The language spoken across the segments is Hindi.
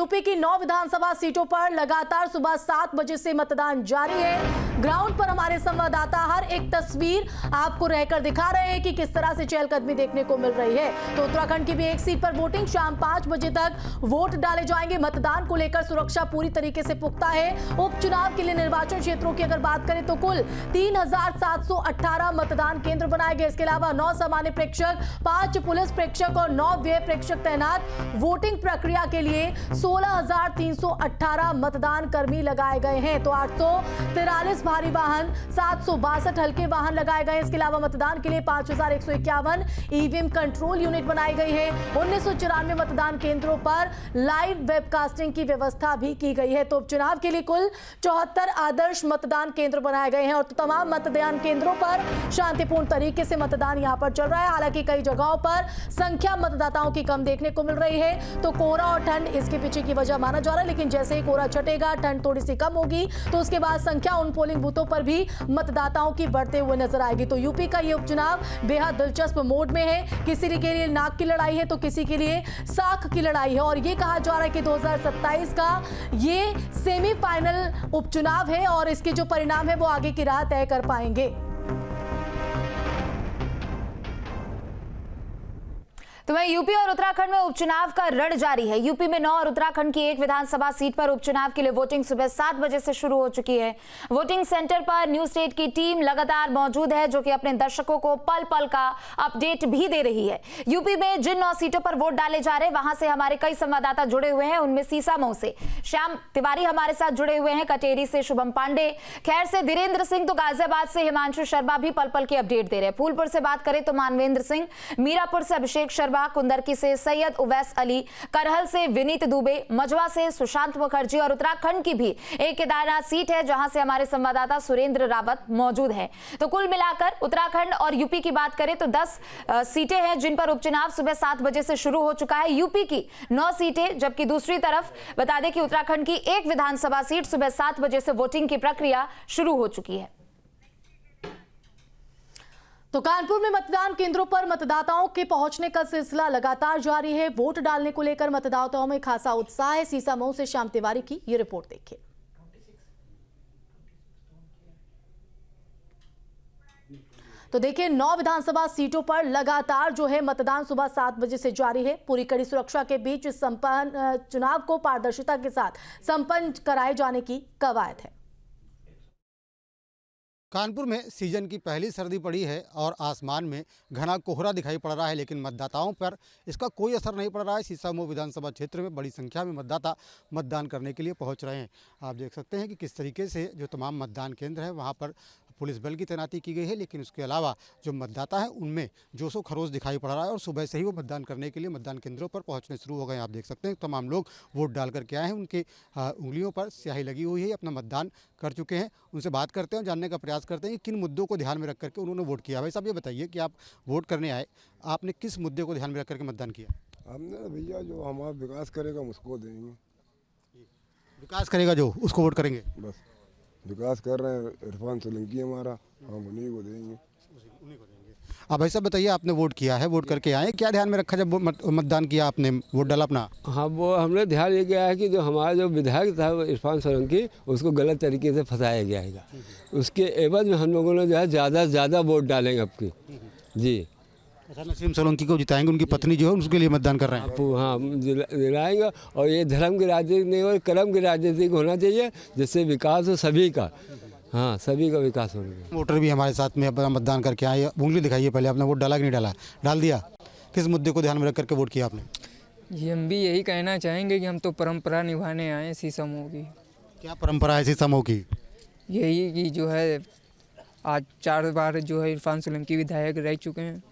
यूपी की 9 विधानसभा सीटों पर लगातार सुबह 7 बजे से मतदान जारी है। ग्राउंड पर हमारे संवाददाता हर एक तस्वीर आपको रहकर दिखा रहे हैं कि किस तरह से चहलकदमी देखने को मिल रही है। तो उत्तराखंड की भी एक सीट पर वोटिंग शाम 5 बजे तक वोट डाले जाएंगे। मतदान को लेकर सुरक्षा पूरी तरीके से पुख्ता है। उपचुनाव के लिए निर्वाचन क्षेत्रों की अगर बात करें तो कुल 3718 मतदान केंद्र बनाए गए। इसके अलावा 9 सामान्य प्रेक्षक, 5 पुलिस प्रेक्षक और 9 व्यय प्रेक्षक तैनात। वोटिंग प्रक्रिया के लिए 16,318 मतदान कर्मी लगाए गए हैं। तो 843 भारी वाहन, 762 हल्के वाहन लगाए गए। इसके अलावा मतदान के लिए 5151 ईवीएम कंट्रोल यूनिट बनाई गई है। 1994 मतदान केंद्रों पर लाइव वेबकास्टिंग की व्यवस्था भी की गई है। तो उपचुनाव के लिए कुल 74 आदर्श मतदान केंद्र बनाए गए हैं और तमाम मतदान केंद्रों पर शांतिपूर्ण तरीके से मतदान यहां पर चल रहा है। हालांकि कई जगहों पर संख्या मतदाताओं की कम देखने को मिल रही है, तो कोहरा और ठंड इसके पीछे की वजह माना जा रहा है। लेकिन जैसे ही कोहरा छटेगा, ठंड थोड़ी सी कम होगी, तो उसके बाद संख्या उन पोलिंग बूथों पर भी मतदाताओं की बढ़ते हुए नजर आएगी। तो यूपी का ये उपचुनाव बेहद दिलचस्प मोड में है। किसी के लिए नाक की लड़ाई है तो किसी के लिए साख की लड़ाई है। और ये कहा जा रहा है कि 2027 का ये सेमीफाइनल उपचुनाव है और इसके जो परिणाम है वो आगे की राह तय कर पाएंगे। तो वहीं यूपी और उत्तराखंड में उपचुनाव का रण जारी है। यूपी में 9 और उत्तराखंड की 1 विधानसभा सीट पर उपचुनाव के लिए वोटिंग सुबह 7 बजे से शुरू हो चुकी है। वोटिंग सेंटर पर न्यूज स्टेट की टीम लगातार मौजूद है, जो कि अपने दर्शकों को पल पल का अपडेट भी दे रही है। यूपी में जिन 9 सीटों पर वोट डाले जा रहे हैं, वहां से हमारे कई संवाददाता जुड़े हुए हैं। उनमें सीसामऊ से श्याम तिवारी हमारे साथ जुड़े हुए हैं, कटेरी से शुभम पांडे, खैर से धीरेन्द्र सिंह, तो गाजियाबाद से हिमांशु शर्मा भी पल पल की अपडेट दे रहे हैं। फूलपुर से बात करें तो मानवेंद्र सिंह, मीरापुर से अभिषेक शर्मा, कुंदरकी से सैयद उवैस अली, करहल से विनीत दुबे, मजवा से सुशांत मुखर्जी और उत्तराखंड की भी एक केदारनाथ सीट है, जहां से हमारे संवाददाता सुरेंद्र रावत मौजूद हैं। तो कुल मिलाकर उत्तराखंड और यूपी की बात करें तो 10 सीटें हैं जिन पर उपचुनाव सुबह 7 बजे से शुरू हो चुका है। यूपी की 9 सीटें, जबकि दूसरी तरफ बता दें कि उत्तराखंड की 1 विधानसभा सीट सुबह 7 बजे से वोटिंग की प्रक्रिया शुरू हो चुकी है। तो कानपुर में मतदान केंद्रों पर मतदाताओं के पहुंचने का सिलसिला लगातार जारी है। वोट डालने को लेकर मतदाताओं में खासा उत्साह है। सीसामऊ से श्याम तिवारी की ये रिपोर्ट देखिए। तो देखिए, 9 विधानसभा सीटों पर लगातार जो है मतदान सुबह 7 बजे से जारी है। पूरी कड़ी सुरक्षा के बीच संपन्न चुनाव को पारदर्शिता के साथ संपन्न कराए जाने की कवायद है। कानपुर में सीजन की पहली सर्दी पड़ी है और आसमान में घना कोहरा दिखाई पड़ रहा है, लेकिन मतदाताओं पर इसका कोई असर नहीं पड़ रहा है। सीसामऊ विधानसभा क्षेत्र में बड़ी संख्या में मतदाता मतदान करने के लिए पहुंच रहे हैं। आप देख सकते हैं कि किस तरीके से जो तमाम मतदान केंद्र है वहां पर पुलिस बल की तैनाती की गई है, लेकिन उसके अलावा जो मतदाता है उनमें जोशो खरोश दिखाई पड़ रहा है और सुबह से ही वो मतदान करने के लिए मतदान केंद्रों पर पहुंचने शुरू हो गए हैं। आप देख सकते हैं तमाम लोग वोट डाल करके आए हैं, उनके उंगलियों पर स्याही लगी हुई है, अपना मतदान कर चुके हैं। उनसे बात करते हैं, जानने का प्रयास करते हैं कि किन मुद्दों को ध्यान में रख करके उन्होंने वोट किया। भाई साहब, ये बताइए कि आप वोट करने आए, आपने किस मुद्दे को ध्यान में रख करके मतदान किया? हमने भैया जो हमारा विकास करेगा उसको देंगे। विकास करेगा जो, उसको वोट करेंगे। बस विकास कर रहे हैं इरफान सोलंकी हमारा, हम उन्हीं को देंगे। आप भाई साहब बताइए, आपने वोट किया है, वोट करके आए, क्या ध्यान में रखा जब मतदान किया आपने, वोट डाला अपना? हाँ, वो हमने ध्यान ये किया है कि जो हमारा जो विधायक था इरफान सोलंकी, उसको गलत तरीके से फंसाया गया है। उसके एवज में हम लोगों ने जो है ज़्यादा से ज़्यादा वोट डालेंगे आपकी। जी, अच्छा, नसीम सोलंकी को जिताएंगे, उनकी पत्नी जो है उसके लिए मतदान कर रहे हैं आप? हाँ, दिलाएंगे। और ये धर्म की राजनीति नहीं और कर्म की राजनीति होना चाहिए, जिससे विकास हो सभी का। हाँ, सभी का विकास होगा। वोटर भी हमारे साथ में अपना मतदान करके आए। उंगली दिखाइए पहले, आपने वोट डाला कि नहीं डाला? डाल दिया। किस मुद्दे को ध्यान में रख करके वोट किया आपने? जी, हम भी यही कहना चाहेंगे कि हम तो परंपरा निभाने आए हैं सीसामऊ की। क्या परंपरा है सीसामऊ की? यही कि जो है आज 4 बार जो है इरफान सोलंकी विधायक रह चुके हैं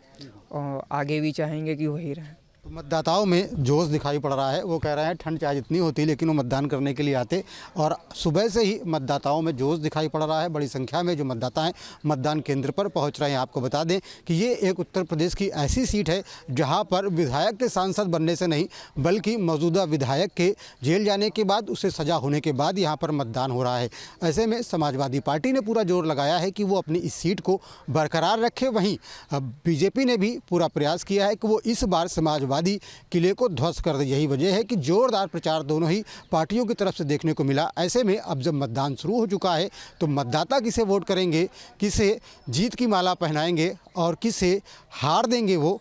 और आगे भी चाहेंगे कि वही रहें। तो मतदाताओं में जोश दिखाई पड़ रहा है। वो कह रहे हैं ठंड चाहे जितनी होती लेकिन वो मतदान करने के लिए आते, और सुबह से ही मतदाताओं में जोश दिखाई पड़ रहा है। बड़ी संख्या में जो मतदाता हैं मतदान केंद्र पर पहुंच रहे हैं। आपको बता दें कि ये एक उत्तर प्रदेश की ऐसी सीट है जहां पर विधायक के सांसद बनने से नहीं, बल्कि मौजूदा विधायक के जेल जाने के बाद, उसे सजा होने के बाद यहाँ पर मतदान हो रहा है। ऐसे में समाजवादी पार्टी ने पूरा जोर लगाया है कि वो अपनी इस सीट को बरकरार रखे। वहीं बीजेपी ने भी पूरा प्रयास किया है कि वो इस बार समाजवादी नक्सलवादी किले को ध्वस्त कर दे। यही वजह है कि जोरदार प्रचार दोनों ही पार्टियों की तरफ से देखने को मिला। ऐसे में अब जब मतदान शुरू हो चुका है तो मतदाता किसे वोट करेंगे, किसे जीत की माला पहनाएंगे और किसे हार देंगे, वो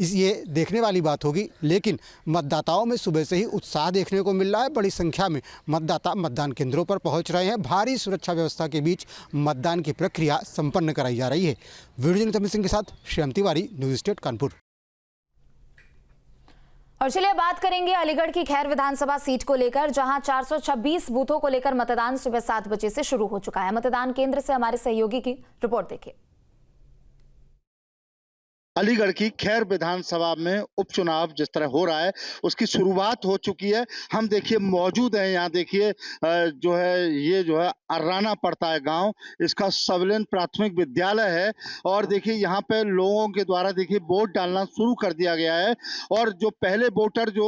ये देखने वाली बात होगी। लेकिन मतदाताओं में सुबह से ही उत्साह देखने को मिल रहा है। बड़ी संख्या में मतदाता मतदान केंद्रों पर पहुंच रहे हैं। भारी सुरक्षा व्यवस्था के बीच मतदान की प्रक्रिया संपन्न कराई जा रही है। वीडियो जर्नलिस्ट अमित सिंह के साथ श्याम तिवारी, न्यूज़ स्टेट कानपुर। और चलिए बात करेंगे अलीगढ़ की खैर विधानसभा सीट को लेकर, जहां 426 बूथों को लेकर मतदान सुबह 7 बजे से शुरू हो चुका है। मतदान केंद्र से हमारे सहयोगी की रिपोर्ट देखिए। अलीगढ़ की खैर विधानसभा में उपचुनाव जिस तरह हो रहा है उसकी शुरुआत हो चुकी है। हम देखिए मौजूद हैं यहाँ, देखिए जो है ये जो है अर्राना पड़ता है गांव, इसका सबलेन प्राथमिक विद्यालय है। और देखिए यहाँ पे लोगों के द्वारा देखिए वोट डालना शुरू कर दिया गया है। और जो पहले वोटर जो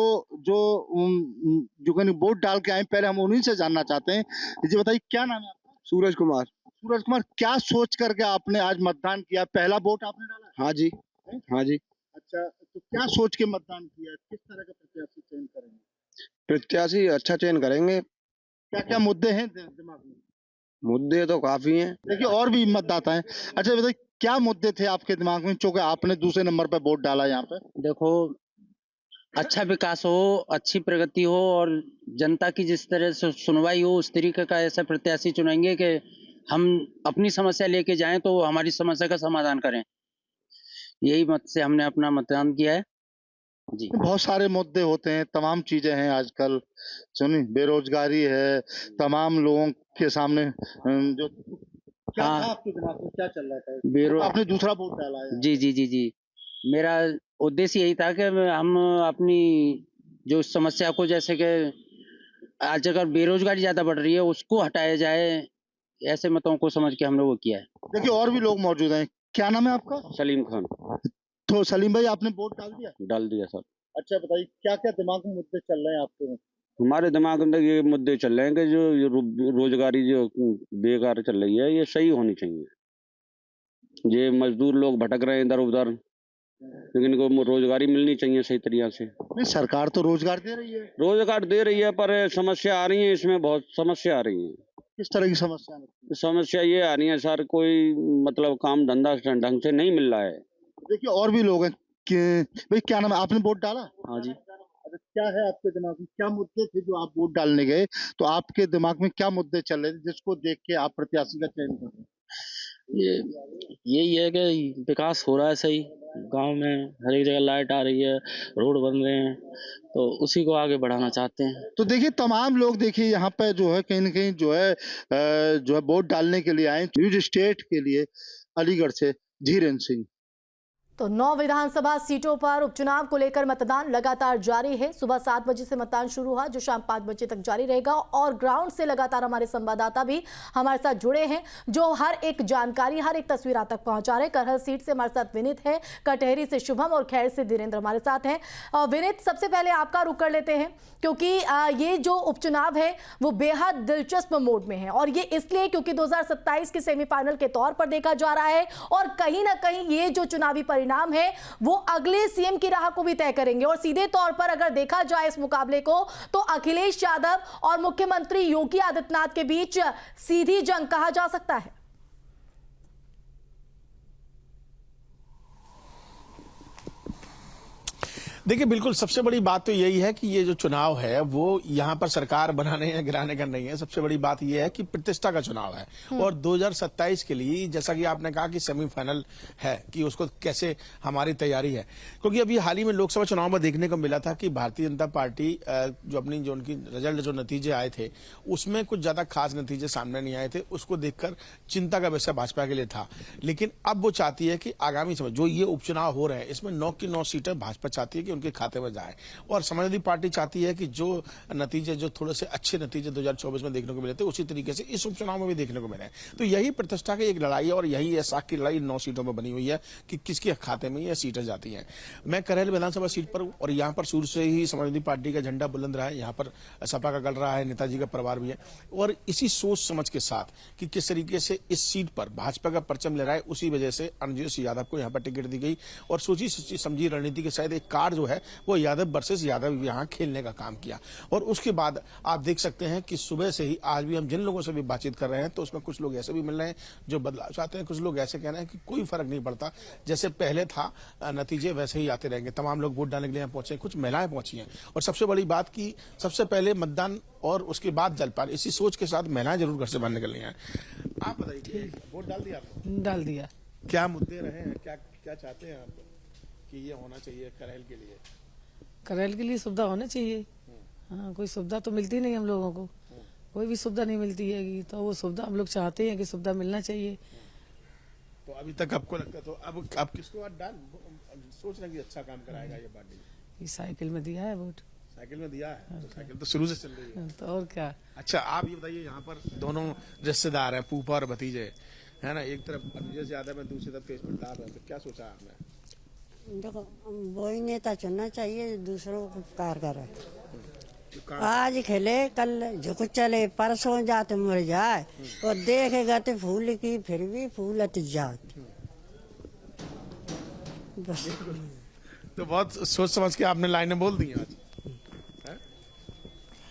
वोट डाल के आए, पहले हम उन्हीं से जानना चाहते हैं। जी बताइए, क्या नाम है आपका? सूरज कुमार। सूरज कुमार, क्या सोच करके आपने आज मतदान किया? पहला वोट आपने डाला? हाँ जी, हाँ जी। अच्छा, तो क्या सोच के मतदान किया? किस तरह का प्रत्याशी चयन करेंगे? प्रत्याशी अच्छा चयन करेंगे। क्या क्या मुद्दे हैं दिमाग में? मुद्दे तो काफी हैं। देखिए और भी मतदाता हैं। अच्छा बताइए, क्या मुद्दे थे आपके दिमाग में चूंकि आपने दूसरे नंबर पर वोट डाला यहाँ पे? देखो, अच्छा विकास हो, अच्छी प्रगति हो और जनता की जिस तरह से सुनवाई हो, उस तरीके का ऐसा प्रत्याशी चुनेंगे कि हम अपनी समस्या लेके जाएं तो हमारी समस्या का समाधान करें। यही मत से हमने अपना मतदान किया है जी। बहुत सारे मुद्दे होते हैं, तमाम चीजें हैं आजकल, सुनिए बेरोजगारी है, तमाम लोगों के सामने जो क्या हाँ। था आपके दिमाग में, क्या चल रहा था? आपने दूसरा वोट डाला है? जी जी जी जी, मेरा उद्देश्य यही था कि हम अपनी जो समस्या को, जैसे कि आज अगर बेरोजगारी ज्यादा बढ़ रही है, उसको हटाया जाए, ऐसे मतों को समझ के हमने वो किया है। देखिए और भी लोग मौजूद हैं। क्या नाम है आपका? सलीम खान। तो सलीम भाई, आपने वोट डाल दिया? डाल दिया सर। अच्छा बताइए, क्या क्या दिमाग में मुद्दे चल रहे हैं आपके? हमारे दिमाग में ये मुद्दे चल रहे हैं कि जो रोजगारी जो बेकार चल रही है, ये सही होनी चाहिए। ये मजदूर लोग भटक रहे हैं इधर उधर, लेकिन इनको रोजगारी मिलनी चाहिए सही तरीके से। नहीं, सरकार तो रोजगार दे रही है। रोजगार दे रही है, पर समस्या आ रही है, इसमें बहुत समस्या आ रही है। किस तरह की समस्या? समस्या ये आ रही है सर, कोई मतलब काम धंधा ढंग से नहीं मिल रहा है। देखिए और भी लोग हैं कि भाई, क्या नाम है? आपने वोट डाला? हाँ जी। अच्छा, क्या है आपके दिमाग में, क्या मुद्दे थे जो आप वोट डालने गए? तो आपके दिमाग में क्या मुद्दे चल रहे थे जिसको देख के आप प्रत्याशी का चयन कर रहे हैं? यही है कि विकास हो रहा है सही, गांव में हर एक जगह लाइट आ रही है, रोड बन रहे हैं, तो उसी को आगे बढ़ाना चाहते हैं। तो देखिए तमाम लोग देखिए यहाँ पे जो है कहीं न कहीं जो है वोट डालने के लिए आए। न्यूज़ स्टेट के लिए अलीगढ़ से धीरेन्द्र सिंह। तो 9 विधानसभा सीटों पर उपचुनाव को लेकर मतदान लगातार जारी है। सुबह 7 बजे से मतदान शुरू हुआ, जो शाम 5 बजे तक जारी रहेगा। और ग्राउंड से लगातार हमारे संवाददाता भी हमारे साथ जुड़े हैं, जो हर एक जानकारी, हर एक तस्वीर आप तक पहुंचा रहे हैं। करहल सीट से हमारे साथ विनीत है, कटहरी से शुभम और खैर से धीरेन्द्र हमारे साथ हैं। विनीत, सबसे पहले आपका रुख कर लेते हैं, क्योंकि ये जो उपचुनाव है वो बेहद दिलचस्प मोड में है। और ये इसलिए क्योंकि 2027 के सेमीफाइनल के तौर पर देखा जा रहा है, और कहीं ना कहीं ये जो चुनावी नाम है वो अगले सीएम की राह को भी तय करेंगे। और सीधे तौर पर अगर देखा जाए इस मुकाबले को, तो अखिलेश यादव और मुख्यमंत्री योगी आदित्यनाथ के बीच सीधी जंग कहा जा सकता है। देखिए, बिल्कुल सबसे बड़ी बात तो यही है कि ये जो चुनाव है वो यहाँ पर सरकार बनाने या गिराने का नहीं है। सबसे बड़ी बात ये है कि प्रतिष्ठा का चुनाव है। और 2027 के लिए, जैसा कि आपने कहा कि सेमीफाइनल है, कि उसको कैसे हमारी तैयारी है, क्योंकि अभी हाल ही में लोकसभा चुनाव में देखने को मिला था कि भारतीय जनता पार्टी जो उनकी रिजल्ट, जो नतीजे आए थे, उसमें कुछ ज्यादा खास नतीजे सामने नहीं आए थे। उसको देखकर चिंता का विषय भाजपा के लिए था। लेकिन अब वो चाहती है कि आगामी समय जो ये उपचुनाव हो रहे हैं, इसमें 9 की 9 सीटें भाजपा चाहती है कि उनके खाते में जाए। और समाजवादी पार्टी चाहती है कि जो नतीजे, जो थोड़े से अच्छे नतीजे 2024 में देखने को मिले थे, उसी तरीके से इस उपचुनाव में भी देखने को मिले। तो यही प्रतिष्ठा की एक लड़ाई है, और यही साख की लड़ाई 9 सीटों में बनी हुई है कि किसके खाते में ये सीटें जाती हैं। मैं करहल विधानसभा सीट पर, और यहाँ पर शुरू से ही समाजवादी पार्टी का झंडा बुलंद रहा है। यहाँ पर सपा का गढ़ रहा है, नेताजी का परिवार भी है। और इसी सोच समझ के साथ कि किस तरीके से इस सीट पर भाजपा का परचम लहराए, उसी वजह से अनुजेश यादव को यहाँ पर टिकट दी गई। और सोची समझी रणनीति के शायद एक कार्ड जो है वो यादव वर्सेस यादव यहाँ खेलने का काम किया। और उसके बाद आप देख सकते हैं कि सुबह से ही आज भी हम जिन लोगों से भी बातचीत कर रहे हैं तो उसमें कुछ लोग ऐसे भी मिल रहे हैं जो बदलाव चाहते हैं, कुछ लोग ऐसे कह रहे हैं कि कोई फर्क नहीं पड़ता, जैसे पहले था नतीजे वैसे ही आते रहेंगे। तमाम लोग वोट डालने के लिए यहाँ पहुंचे, कुछ महिलाएं पहुंची हैं। और सबसे बड़ी बात की सबसे पहले मतदान और उसके बाद जलपान, इसी सोच के साथ महिलाएं जरूर घर से बाहर निकल रही हैं। आप बताइए, वोट डाल दिया आपने? डाल दिया। क्या मुद्दे रहे हैं, क्या क्या चाहते हैं आप कि ये होना चाहिए करेल के लिए? करेल के लिए सुविधा होना चाहिए। हाँ, कोई सुविधा तो मिलती नहीं हम लोगों को, कोई भी सुविधा नहीं मिलती है, तो वो सुविधा हम लोग चाहते हैं कि सुविधा मिलना चाहिए। तो अभी तक आपको लगता तो अब किसको डाल सोच रहे हैं कि अच्छा काम कराएगा ये पार्टी? ये साइकिल में दिया है वोट। साइकिल में दिया है? तो साइकिल तो शुरू से चल रही है। तो और क्या। अच्छा, आप ये बताइए, यहाँ पर दोनों रिश्तेदार हैं, फूफा और भतीजे है ना, एक तरफ नीरज यादव है, दूसरी तरफ केशव प्रताप है, तो क्या सोचा आपने? देखो, वही नेता चुनना चाहिए दूसरों को कार करे। आज खेले कल झुक चले, परसों जाते मर जाए, और देखेगा तो फूल की फिर भी फूलत जात। बस तो बहुत सोच समझ के आपने लाइनें बोल दी आज।